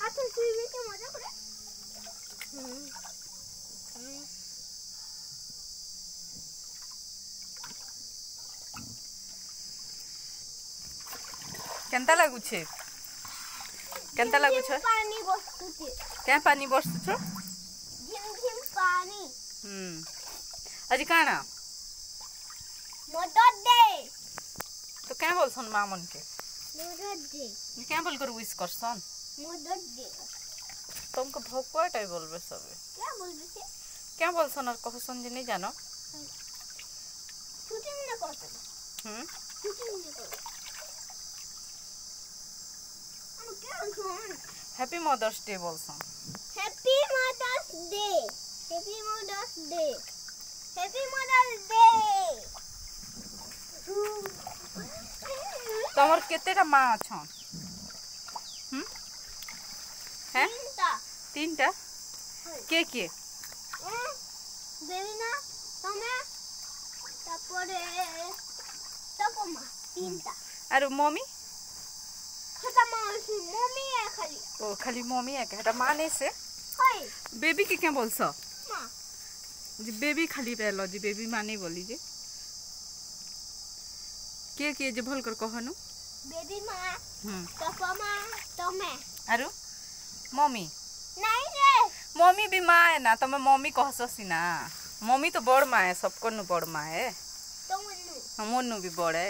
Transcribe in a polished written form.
अच्छा सीवी के मजा करे केंता लागु छे पानी बसतुचे क्या पानी बरसु छ झिम झिम पानी आज काना मदद दे तो क्या बोलसन मामन के मदद दे क्या बोल कर विश करसन मदद दे तुमको भोकवा टाइ बोलबे सबे क्या बोलबे से क्या बोलसन और कहसन जे नहीं जानो शूटिंग न करते शूटिंग न करते हम क्या बोलसन हैप्पी मदर्स डे बोलसन happy Mother's Day happy Mother's Day happy Mother's Day तमर केतेटा मां अछन हैं तीनटा के बेबी ना तमे तापरे तपमा तीनटा अरे मम्मी हटा मम्मी है खाली ओ खाली मम्मी है हटा माने से हाय बेबी के क्या बोलस मां जी बेबी खाली रहलो जी बेबी माने बोली जे के जे भल कर कहनु बेबी मां तपमा तमे आरो मम्मी नहीं रे मम्मी भी माँ है ना तमे मम्मी कहससी ना मम्मी तो बड़ माँ है सबको नु बड़ माँ है तो मन्नू मोनू भी बड़ है।